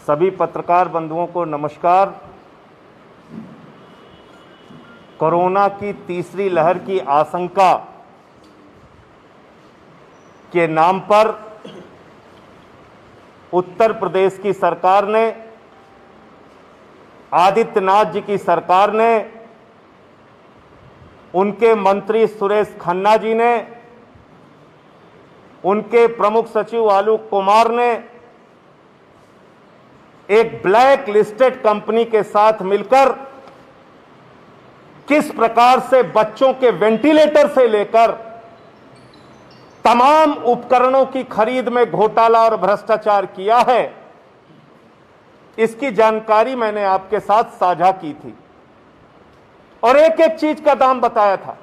सभी पत्रकार बंधुओं को नमस्कार। कोरोना की तीसरी लहर की आशंका के नाम पर उत्तर प्रदेश की सरकार ने, आदित्यनाथ जी की सरकार ने, उनके मंत्री सुरेश खन्ना जी ने, उनके प्रमुख सचिव आलोक कुमार ने एक ब्लैक लिस्टेड कंपनी के साथ मिलकर किस प्रकार से बच्चों के वेंटिलेटर से लेकर तमाम उपकरणों की खरीद में घोटाला और भ्रष्टाचार किया है, इसकी जानकारी मैंने आपके साथ साझा की थी और एक एक चीज का दाम बताया था।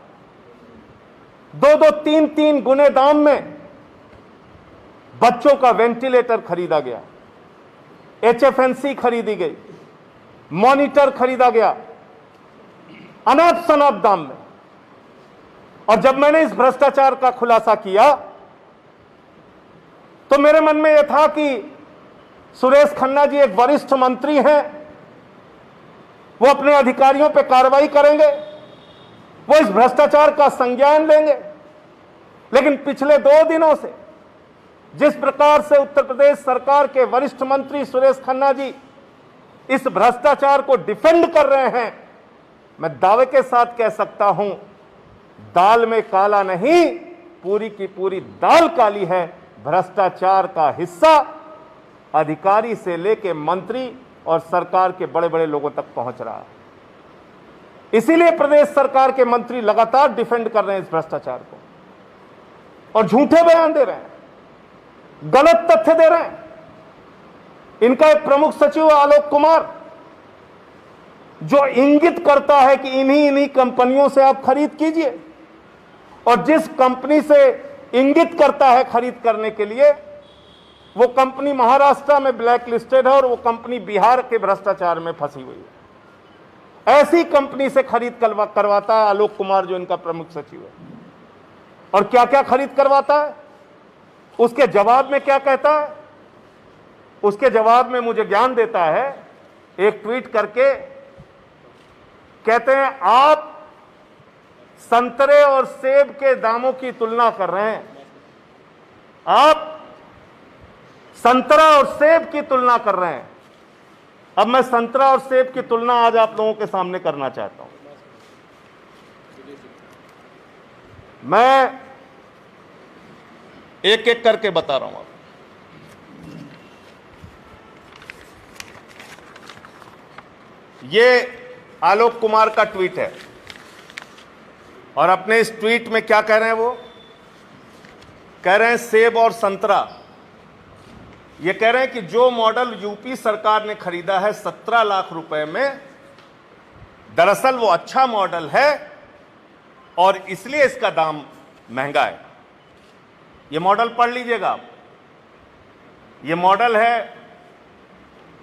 दो दो तीन तीन गुने दाम में बच्चों का वेंटिलेटर खरीदा गया, HFNC खरीदी गई, मॉनिटर खरीदा गया अनाप शनाप दाम में। और जब मैंने इस भ्रष्टाचार का खुलासा किया तो मेरे मन में यह था कि सुरेश खन्ना जी एक वरिष्ठ मंत्री हैं, वो अपने अधिकारियों पर कार्रवाई करेंगे, वो इस भ्रष्टाचार का संज्ञान लेंगे। लेकिन पिछले 2 दिनों से जिस प्रकार से उत्तर प्रदेश सरकार के वरिष्ठ मंत्री सुरेश खन्ना जी इस भ्रष्टाचार को डिफेंड कर रहे हैं, मैं दावे के साथ कह सकता हूं, दाल में काला नहीं, पूरी की पूरी दाल काली है। भ्रष्टाचार का हिस्सा अधिकारी से लेकर मंत्री और सरकार के बड़े बड़े लोगों तक पहुंच रहा है। इसीलिए प्रदेश सरकार के मंत्री लगातार डिफेंड कर रहे हैं इस भ्रष्टाचार को और झूठे बयान दे रहे हैं, गलत तथ्य दे रहे हैं। इनका एक प्रमुख सचिव आलोक कुमार जो इंगित करता है कि इन्हीं कंपनियों से आप खरीद कीजिए, और जिस कंपनी से इंगित करता है खरीद करने के लिए, वो कंपनी महाराष्ट्र में ब्लैक लिस्टेड है और वो कंपनी बिहार के भ्रष्टाचार में फंसी हुई है। ऐसी कंपनी से खरीद करवाता है आलोक कुमार जो इनका प्रमुख सचिव है। और क्या क्या खरीद करवाता है, उसके जवाब में क्या कहता है? उसके जवाब में मुझे ज्ञान देता है, एक ट्वीट करके कहते हैं, आप संतरे और सेब के दामों की तुलना कर रहे हैं, आप संतरा और सेब की तुलना कर रहे हैं। अब मैं संतरा और सेब की तुलना आज आप लोगों के सामने करना चाहता हूं। मैं एक एक करके बता रहा हूं आपको। ये आलोक कुमार का ट्वीट है और अपने इस ट्वीट में क्या कह रहे हैं? वो कह रहे हैं सेब और संतरा, ये कह रहे हैं कि जो मॉडल यूपी सरकार ने खरीदा है 17 लाख रुपए में, दरअसल वो अच्छा मॉडल है और इसलिए इसका दाम महंगा है। ये मॉडल पढ़ लीजिएगा आप। ये मॉडल है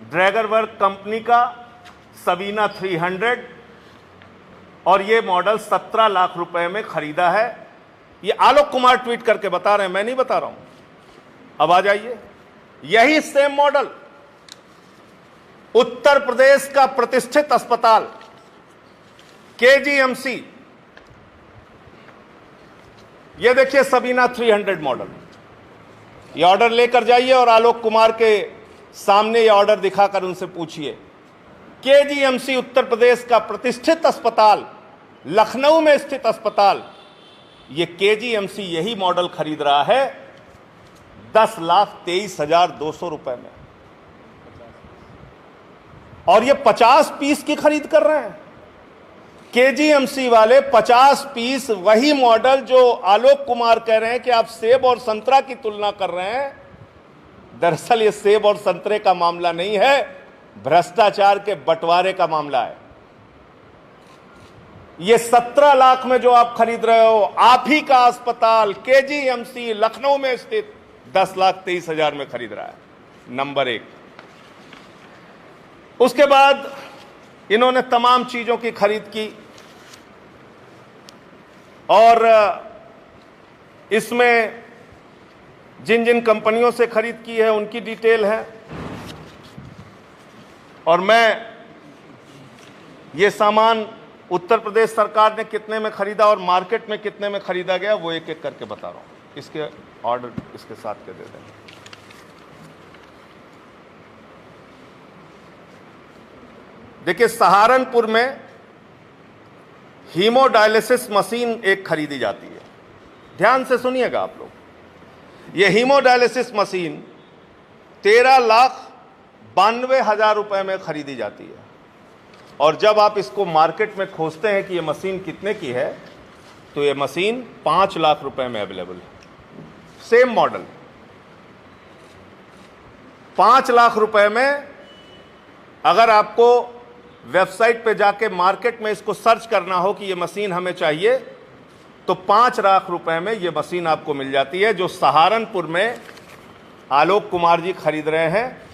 ड्रैगन वर्क कंपनी का सबीना 300 और ये मॉडल 17 लाख रुपए में खरीदा है। ये आलोक कुमार ट्वीट करके बता रहे हैं, मैं नहीं बता रहा हूं। अब आ जाइए, यही सेम मॉडल उत्तर प्रदेश का प्रतिष्ठित अस्पताल KGMC, ये देखिए सबीना 300 मॉडल। ये ऑर्डर लेकर जाइए और आलोक कुमार के सामने ये ऑर्डर दिखाकर उनसे पूछिए। KGMC उत्तर प्रदेश का प्रतिष्ठित अस्पताल, लखनऊ में स्थित अस्पताल, ये KGMC यही मॉडल खरीद रहा है 10,23,200 रुपए में, और ये 50 पीस की खरीद कर रहे हैं। KGMC वाले 50 पीस, वही मॉडल जो आलोक कुमार कह रहे हैं कि आप सेब और संतरा की तुलना कर रहे हैं। दरअसल ये सेब और संतरे का मामला नहीं है, भ्रष्टाचार के बंटवारे का मामला है। ये 17 लाख में जो आप खरीद रहे हो, आप ही का अस्पताल KGMC लखनऊ में स्थित 10,23,000 में खरीद रहा है। नंबर 1। उसके बाद इन्होंने तमाम चीजों की खरीद की और इसमें जिन जिन कंपनियों से खरीद की है उनकी डिटेल है। और मैं ये सामान उत्तर प्रदेश सरकार ने कितने में खरीदा और मार्केट में कितने में खरीदा गया वो एक एक करके बता रहा हूं। इसके ऑर्डर इसके साथ के दे देंगे। देखिए, सहारनपुर में हीमोडायलिसिस मशीन एक खरीदी जाती है। ध्यान से सुनिएगा आप लोग। ये हीमोडायलिसिस मशीन 13,92,000 रुपए में खरीदी जाती है। और जब आप इसको मार्केट में खोजते हैं कि ये मशीन कितने की है, तो ये मशीन 5 लाख रुपए में अवेलेबल है। सेम मॉडल 5 लाख रुपए में। अगर आपको वेबसाइट पे जाके मार्केट में इसको सर्च करना हो कि ये मशीन हमें चाहिए, तो 5 लाख रुपए में ये मशीन आपको मिल जाती है, जो सहारनपुर में आलोक कुमार जी खरीद रहे हैं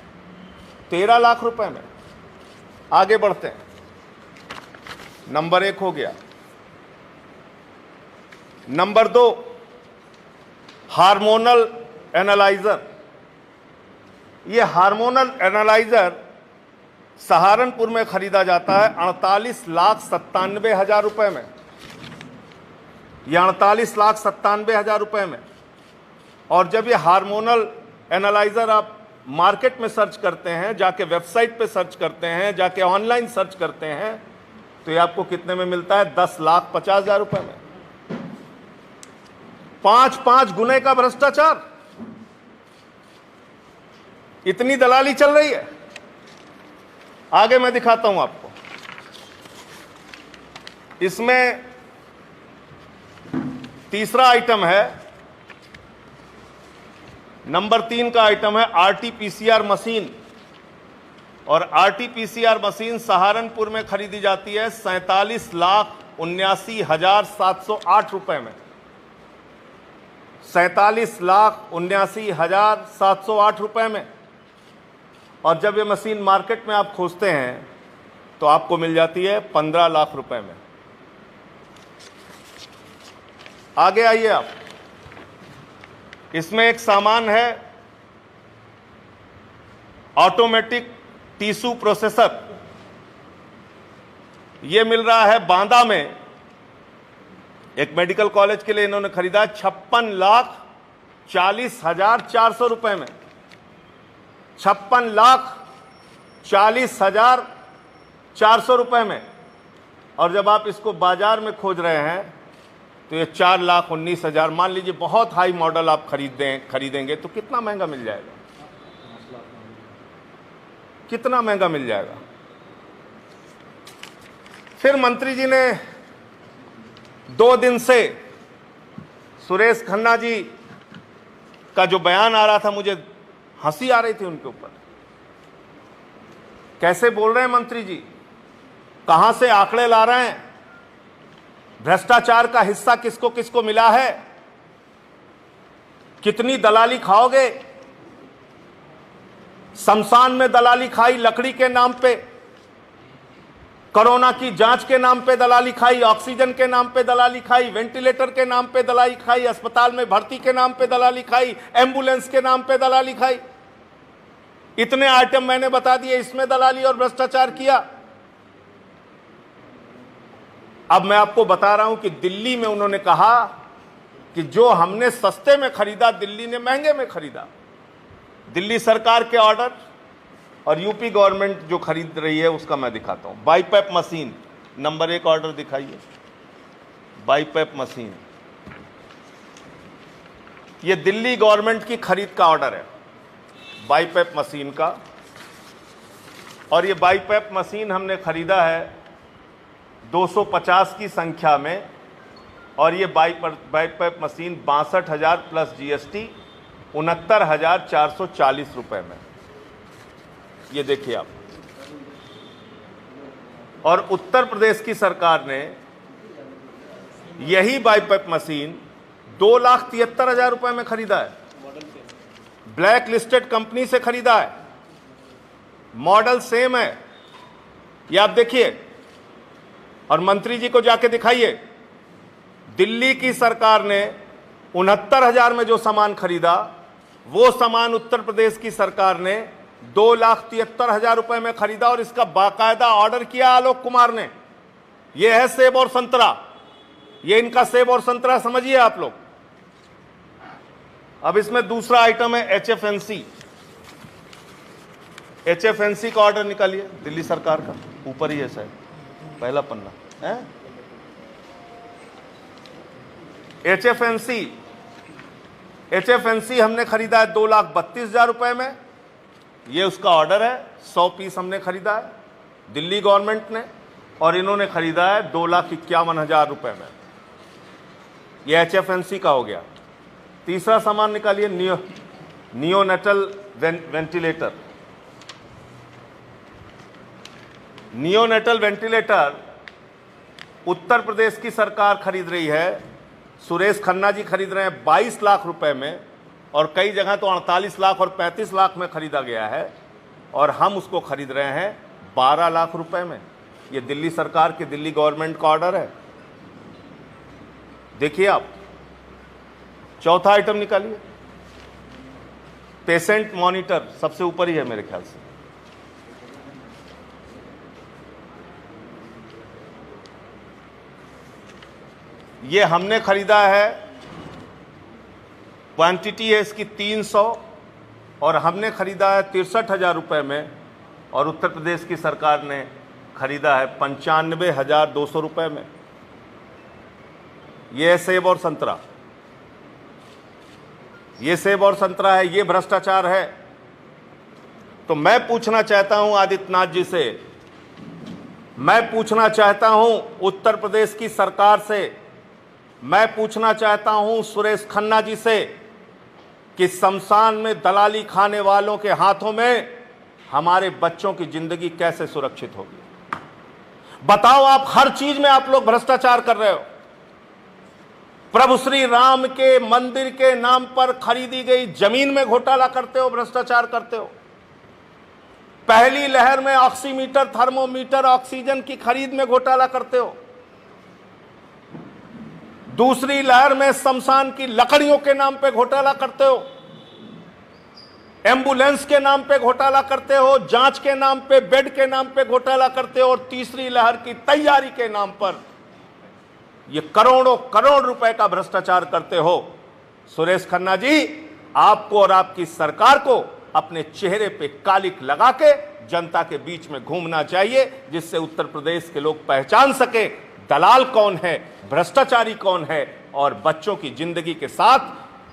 13 लाख रुपए में। आगे बढ़ते हैं। नंबर 1 हो गया। Number 2, hormonal analyser. ये हार्मोनल एनालाइजर सहारनपुर में खरीदा जाता है 48,97,000 रुपए में। ये 48,97,000 रुपए में। और जब ये हार्मोनल एनालाइजर आप मार्केट में सर्च करते हैं, जाके वेबसाइट पे सर्च करते हैं, जाके ऑनलाइन सर्च करते हैं, तो ये आपको कितने में मिलता है? 10,50,000 रुपए में। 5 गुने का भ्रष्टाचार। इतनी दलाली चल रही है। आगे मैं दिखाता हूं आपको। इसमें तीसरा आइटम है, नंबर 3 का आइटम है आरटीपीसीआर मशीन। और आरटीपीसीआर मशीन सहारनपुर में खरीदी जाती है 47,79,708 रुपए में। 47,79,708 रुपए में। और जब ये मशीन मार्केट में आप खोजते हैं तो आपको मिल जाती है 15 लाख रुपए में। आगे आइए आप। इसमें एक सामान है ऑटोमेटिक टिश्यू प्रोसेसर। यह मिल रहा है बांदा में। एक मेडिकल कॉलेज के लिए इन्होंने खरीदा 56,40,400 रुपए में। 56,40,400 रुपए में। और जब आप इसको बाजार में खोज रहे हैं तो ये 4,19,000। मान लीजिए बहुत हाई मॉडल आप खरीदेंगे तो कितना महंगा मिल जाएगा? कितना महंगा मिल जाएगा? फिर मंत्री जी ने 2 दिन से सुरेश खन्ना जी का जो बयान आ रहा था, मुझे हंसी आ रही थी उनके ऊपर। कैसे बोल रहे हैं मंत्री जी, कहां से आंकड़े ला रहे हैं, भ्रष्टाचार का हिस्सा किसको किसको मिला है, कितनी दलाली खाओगे। शमशान में दलाली खाई लकड़ी के नाम पे, कोरोना की जांच के नाम पे दलाली खाई, ऑक्सीजन के नाम पे दलाली खाई, वेंटिलेटर के नाम पे दलाली खाई, अस्पताल में भर्ती के नाम पे दलाली खाई, एम्बुलेंस के नाम पे दलाली खाई। इतने आइटम मैंने बता दिए, इसमें दलाली और भ्रष्टाचार किया। अब मैं आपको बता रहा हूं कि दिल्ली में उन्होंने कहा कि जो हमने सस्ते में खरीदा, दिल्ली ने महंगे में खरीदा। दिल्ली सरकार के ऑर्डर और यूपी गवर्नमेंट जो खरीद रही है उसका मैं दिखाता हूं। बाईपैप मशीन, नंबर 1 ऑर्डर दिखाइए। बाईपैप मशीन, ये दिल्ली गवर्नमेंट की खरीद का ऑर्डर है बाईपैप मशीन का। और ये बाईपैप मशीन हमने खरीदा है 250 की संख्या में। और ये बाईपैप मशीन 62,000 प्लस जीएसटी 69,440 रुपए में। ये देखिए आप। और उत्तर प्रदेश की सरकार ने यही बाईपैप मशीन 2,73,000 रुपए में खरीदा है। ब्लैक लिस्टेड कंपनी से खरीदा है। मॉडल सेम है, ये आप देखिए। और मंत्री जी को जाके दिखाइए। दिल्ली की सरकार ने 69,000 में जो सामान खरीदा, वो सामान उत्तर प्रदेश की सरकार ने 2,73,000 रुपए में खरीदा और इसका बाकायदा ऑर्डर किया आलोक कुमार ने। यह है सेब और संतरा, ये इनका सेब और संतरा समझिए आप लोग। अब इसमें दूसरा आइटम है एचएफएनसी। एचएफएनसी का ऑर्डर निकालिए दिल्ली सरकार का, ऊपर ही है शायद, पहला पन्ना है। एचएफएनसी हमने खरीदा है 2,32,000 रुपए में, ये उसका ऑर्डर है। 100 पीस हमने खरीदा है दिल्ली गवर्नमेंट ने, और इन्होंने खरीदा है 2,51,000 रुपए में। ये एचएफएनसी का हो गया। तीसरा सामान निकालिए, neonatal ventilator. Neonatal ventilator Uttar Pradesh की सरकार खरीद रही है। सुरेश खन्ना जी खरीद रहे हैं 22 लाख रुपए में, और कई जगह तो 48 लाख और 35 लाख में खरीदा गया है, और हम उसको खरीद रहे हैं 12 लाख रुपए में। ये दिल्ली सरकार की, दिल्ली गवर्नमेंट का ऑर्डर है। देखिए आप, चौथा आइटम निकालिए, पेशेंट मॉनिटर, सबसे ऊपर ही है मेरे ख्याल से। ये हमने खरीदा है, क्वांटिटी है इसकी 300, और हमने खरीदा है 63,000 रुपए में, और उत्तर प्रदेश की सरकार ने खरीदा है 95,200 रुपए में। ये सेब और संतरा, ये सेब और संतरा है, ये भ्रष्टाचार है। तो मैं पूछना चाहता हूं आदित्यनाथ जी से, मैं पूछना चाहता हूं उत्तर प्रदेश की सरकार से, मैं पूछना चाहता हूं सुरेश खन्ना जी से कि शमशान में दलाली खाने वालों के हाथों में हमारे बच्चों की जिंदगी कैसे सुरक्षित होगी। बताओ, आप हर चीज में आप लोग भ्रष्टाचार कर रहे हो। प्रभु श्री राम के मंदिर के नाम पर खरीदी गई जमीन में घोटाला करते हो, भ्रष्टाचार करते हो। पहली लहर में ऑक्सीमीटर, थर्मोमीटर, ऑक्सीजन की खरीद में घोटाला करते हो। दूसरी लहर में शमशान की लकड़ियों के नाम पे घोटाला करते हो, एम्बुलेंस के नाम पे घोटाला करते हो, जांच के नाम पे, बेड के नाम पे घोटाला करते हो, और तीसरी लहर की तैयारी के नाम पर ये करोड़ों करोड़ रुपए का भ्रष्टाचार करते हो। सुरेश खन्ना जी, आपको और आपकी सरकार को अपने चेहरे पे कालिक लगा के जनता के बीच में घूमना चाहिए, जिससे उत्तर प्रदेश के लोग पहचान सके दलाल कौन है, भ्रष्टाचारी कौन है, और बच्चों की जिंदगी के साथ,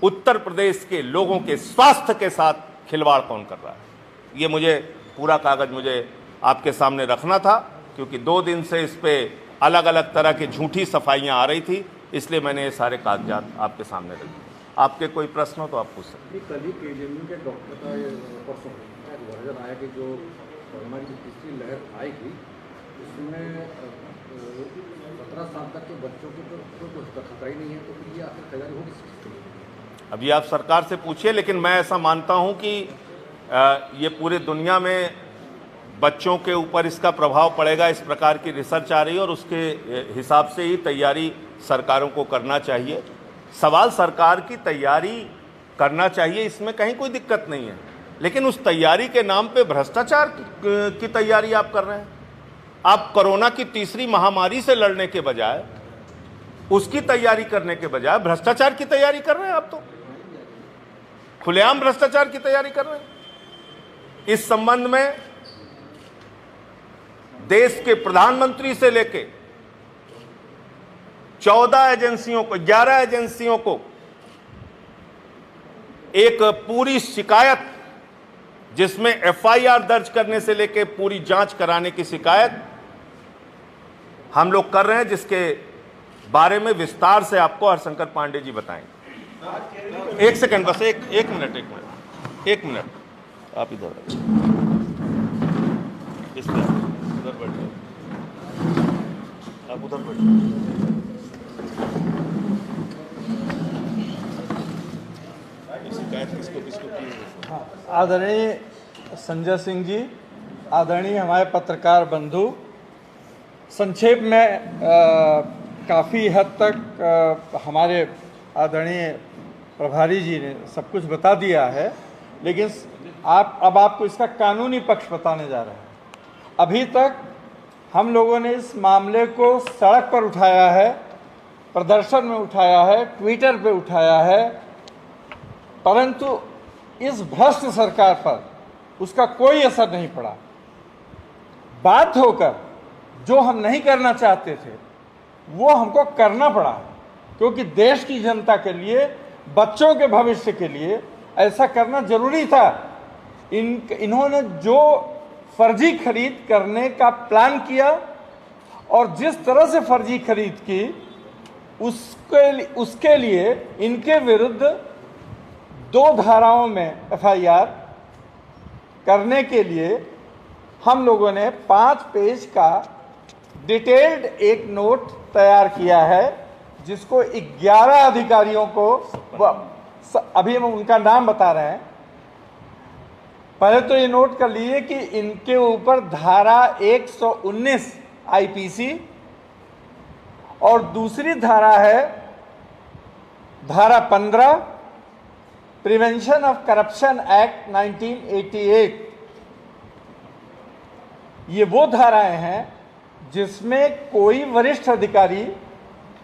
उत्तर प्रदेश के लोगों के स्वास्थ्य के साथ खिलवाड़ कौन कर रहा है। ये मुझे पूरा कागज मुझे आपके सामने रखना था, क्योंकि 2 दिन से इस पे अलग अलग तरह की झूठी सफाइयां आ रही थी, इसलिए मैंने ये सारे कागजात आपके सामने रखे। आपके कोई प्रश्न हो तो आप पूछ सकते हैं। कल ही केजीएमयू के डॉक्टर का परसों वर्जन आया कि जो कोरोना की तीसरी लहर आएगी उसमें 17 साल तक के बच्चों को तो कुछ खतरा ही नहीं है, तो फिर ये आखिर तैयारी होगी। अभी आप सरकार से पूछिए, लेकिन मैं ऐसा मानता हूं कि ये पूरे दुनिया में बच्चों के ऊपर इसका प्रभाव पड़ेगा, इस प्रकार की रिसर्च आ रही है, और उसके हिसाब से ही तैयारी सरकारों को करना चाहिए। सवाल सरकार की तैयारी करना चाहिए, इसमें कहीं कोई दिक्कत नहीं है, लेकिन उस तैयारी के नाम पे भ्रष्टाचार की तैयारी आप कर रहे हैं। आप कोरोना की तीसरी महामारी से लड़ने के बजाय, उसकी तैयारी करने के बजाय भ्रष्टाचार की तैयारी कर रहे हैं। आप तो खुलेआम भ्रष्टाचार की तैयारी कर रहे हैं। इस संबंध में देश के प्रधानमंत्री से लेके 14 एजेंसियों को, 11 एजेंसियों को एक पूरी शिकायत, जिसमें एफआईआर दर्ज करने से लेके पूरी जांच कराने की शिकायत हम लोग कर रहे हैं, जिसके बारे में विस्तार से आपको हरशंकर पांडे जी बताएंगे। एक सेकंड बस, एक मिनट आप इधर उधर बैठो, आप उधर बैठो। शिकायत किसको की? आदरणीय संजय सिंह जी, आदरणीय हमारे पत्रकार बंधु, संक्षेप में काफ़ी हद तक हमारे आदरणीय प्रभारी जी ने सब कुछ बता दिया है, लेकिन अब आपको इसका कानूनी पक्ष बताने जा रहे हैं। अभी तक हम लोगों ने इस मामले को सड़क पर उठाया है, प्रदर्शन में उठाया है, ट्विटर पे उठाया है, परंतु इस भ्रष्ट सरकार पर उसका कोई असर नहीं पड़ा। बाध्य होकर जो हम नहीं करना चाहते थे वो हमको करना पड़ा, क्योंकि देश की जनता के लिए, बच्चों के भविष्य के लिए ऐसा करना जरूरी था। इन्होंने जो फर्जी खरीद करने का प्लान किया और जिस तरह से फर्जी खरीद की, उसके लिए इनके विरुद्ध 2 धाराओं में एफआईआर करने के लिए हम लोगों ने 5 पेज का डिटेल्ड एक नोट तैयार किया है, जिसको 11 अधिकारियों को, अभी हम उनका नाम बता रहे हैं। पहले तो ये नोट कर लीजिए कि इनके ऊपर धारा 119 आईपीसी और दूसरी धारा है धारा 15 प्रिवेंशन ऑफ करप्शन एक्ट 1988। ये वो धाराएं हैं जिसमें कोई वरिष्ठ अधिकारी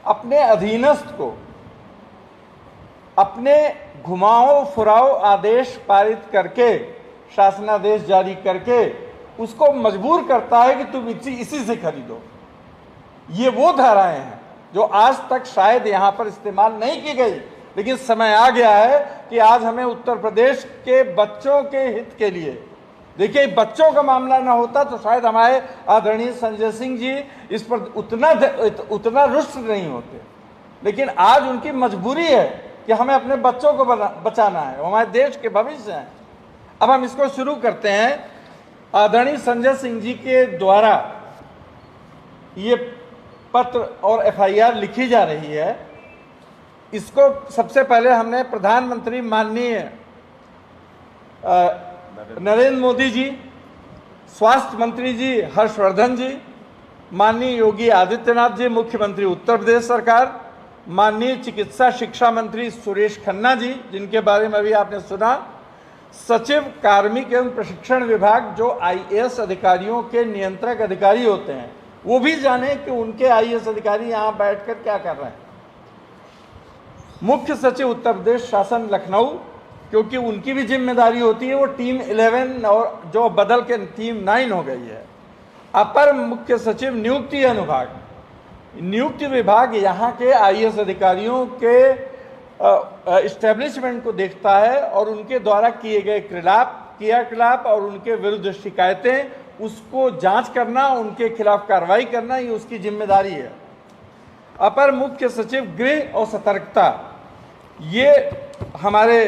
अपने अधीनस्थ को अपने घुमाओ फुराओ आदेश पारित करके, शासनादेश जारी करके उसको मजबूर करता है कि तुम इसी से खरीदो। ये वो धाराएं हैं जो आज तक शायद यहां पर इस्तेमाल नहीं की गई, लेकिन समय आ गया है कि आज हमें उत्तर प्रदेश के बच्चों के हित के लिए, देखिए बच्चों का मामला ना होता तो शायद हमारे आदरणीय संजय सिंह जी इस पर उतना रुष्ट नहीं होते, लेकिन आज उनकी मजबूरी है कि हमें अपने बच्चों को बचाना है, हमारे देश के भविष्य हैं। अब हम इसको शुरू करते हैं। आदरणीय संजय सिंह जी के द्वारा ये पत्र और एफआईआर लिखी जा रही है। इसको सबसे पहले हमने प्रधानमंत्री माननीय नरेंद्र मोदी जी, स्वास्थ्य मंत्री जी हर्षवर्धन जी, माननीय योगी आदित्यनाथ जी मुख्यमंत्री उत्तर प्रदेश सरकार, माननीय चिकित्सा शिक्षा मंत्री सुरेश खन्ना जी, जिनके बारे में अभी आपने सुना, सचिव कार्मिक एवं प्रशिक्षण विभाग जो आईएएस अधिकारियों के नियंत्रक अधिकारी होते हैं, वो भी जाने कि उनके आईएएस अधिकारी यहाँ बैठकर क्या कर रहे हैं। मुख्य सचिव उत्तर प्रदेश शासन लखनऊ, क्योंकि उनकी भी जिम्मेदारी होती है, वो टीम 11 और जो बदल के टीम 9 हो गई है। अपर मुख्य सचिव नियुक्ति अनुभाग, नियुक्ति विभाग यहाँ के आईएएस अधिकारियों के इस्टेब्लिशमेंट को देखता है और उनके द्वारा किए गए क्रियाकलाप और उनके विरुद्ध शिकायतें, उसको जांच करना, उनके खिलाफ कार्रवाई करना, ये उसकी जिम्मेदारी है। अपर मुख्य सचिव गृह और सतर्कता, ये हमारे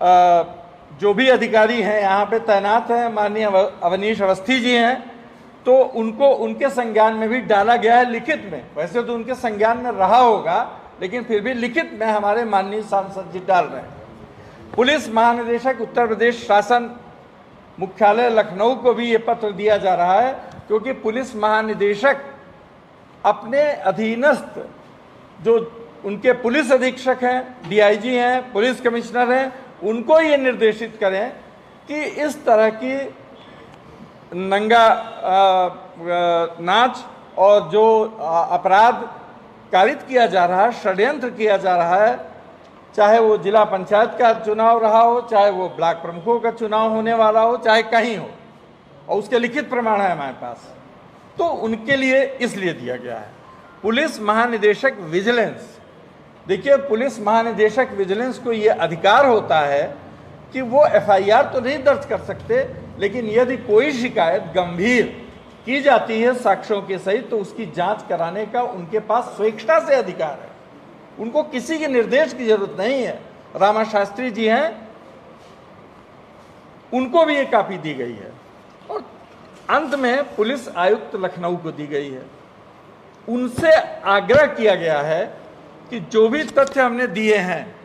जो भी अधिकारी हैं यहाँ पे तैनात हैं, माननीय अवनीश अवस्थी जी हैं, तो उनको उनके संज्ञान में भी डाला गया है लिखित में। वैसे तो उनके संज्ञान में रहा होगा, लेकिन फिर भी लिखित में हमारे माननीय सांसद जी डाल रहे हैं। पुलिस महानिदेशक उत्तर प्रदेश शासन मुख्यालय लखनऊ को भी ये पत्र दिया जा रहा है, क्योंकि पुलिस महानिदेशक अपने अधीनस्थ जो उनके पुलिस अधीक्षक हैं, डीआईजी हैं, पुलिस कमिश्नर हैं, उनको ये निर्देशित करें कि इस तरह की नंगा नाच और जो अपराध कारित किया जा रहा है, षड्यंत्र किया जा रहा है, चाहे वो जिला पंचायत का चुनाव रहा हो, चाहे वो ब्लॉक प्रमुखों का चुनाव होने वाला हो, चाहे कहीं हो, और उसके लिखित प्रमाण है हमारे पास, तो उनके लिए इसलिए दिया गया है। पुलिस महानिदेशक विजिलेंस, देखिए पुलिस महानिदेशक विजिलेंस को ये अधिकार होता है कि वो एफआईआर तो नहीं दर्ज कर सकते, लेकिन यदि कोई शिकायत गंभीर की जाती है साक्ष्यों के सहित, तो उसकी जांच कराने का उनके पास स्वेच्छा से अधिकार है। उनको किसी के निर्देश की जरूरत नहीं है। रामा शास्त्री जी हैं, उनको भी ये कॉपी दी गई है, और अंत में पुलिस आयुक्त लखनऊ को दी गई है। उनसे आग्रह किया गया है कि जो भी तथ्य हमने दिए हैं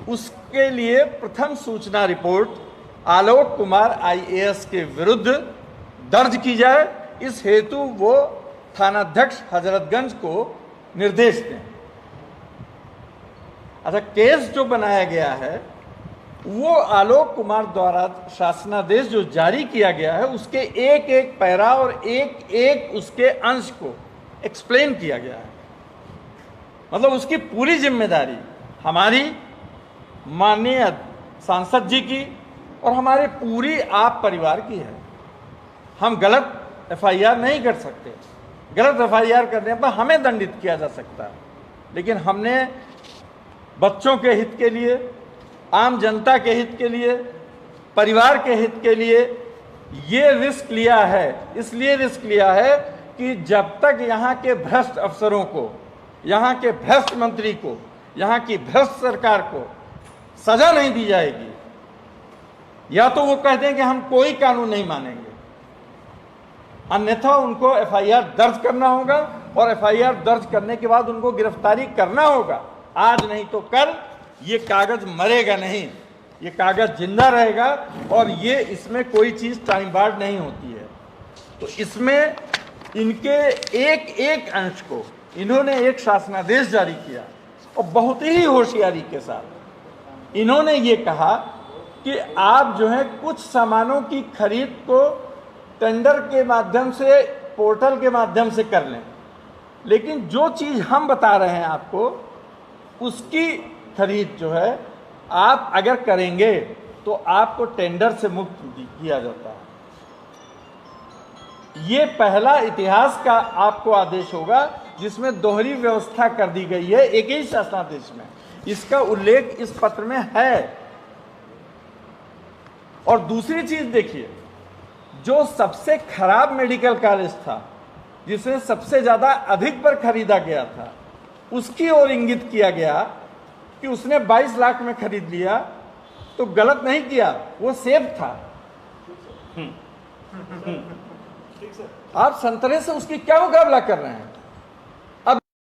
उसके लिए प्रथम सूचना रिपोर्ट आलोक कुमार आईएएस के विरुद्ध दर्ज की जाए। इस हेतु वो थानाध्यक्ष हजरतगंज को निर्देश दें। अच्छा, केस जो बनाया गया है वो आलोक कुमार द्वारा शासनादेश जो जारी किया गया है उसके एक एक पैरा और एक एक उसके अंश को एक्सप्लेन किया गया है। मतलब उसकी पूरी जिम्मेदारी हमारी माननीय सांसद जी की और हमारे पूरी आप परिवार की है। हम गलत एफआईआर नहीं कर सकते, गलत एफआईआर करने पर हमें दंडित किया जा सकता है, लेकिन हमने बच्चों के हित के लिए, आम जनता के हित के लिए, परिवार के हित के लिए ये रिस्क लिया है। इसलिए रिस्क लिया है कि जब तक यहाँ के भ्रष्ट अफसरों को, यहाँ के भ्रष्ट मंत्री को, यहाँ की भ्रष्ट सरकार को सजा नहीं दी जाएगी, या तो वो कह दें कि हम कोई कानून नहीं मानेंगे, अन्यथा उनको एफआईआर दर्ज करना होगा और एफआईआर दर्ज करने के बाद उनको गिरफ्तारी करना होगा। आज नहीं तो कल ये कागज मरेगा नहीं, ये कागज जिंदा रहेगा और ये इसमें कोई चीज टाइम बार्ड नहीं होती है। तो इसमें इनके एक एक अंश को इन्होंने एक शासनादेश जारी किया और बहुत ही होशियारी के साथ इन्होंने ये कहा कि आप जो है कुछ सामानों की खरीद को टेंडर के माध्यम से, पोर्टल के माध्यम से कर लें, लेकिन जो चीज हम बता रहे हैं आपको उसकी खरीद जो है आप अगर करेंगे तो आपको टेंडर से मुक्त किया जाता है। ये पहला इतिहास का आपको आदेश होगा जिसमें दोहरी व्यवस्था कर दी गई है एक ही शासनादेश में। इसका उल्लेख इस पत्र में है। और दूसरी चीज देखिए, जो सबसे खराब मेडिकल कॉलेज था, जिसमें सबसे ज्यादा अधिक पर खरीदा गया था, उसकी ओर इंगित किया गया कि उसने 22 लाख में खरीद लिया, तो गलत नहीं किया, वो सेफ था। आप संतरे से उसकी क्या मुकाबला कर रहे हैं?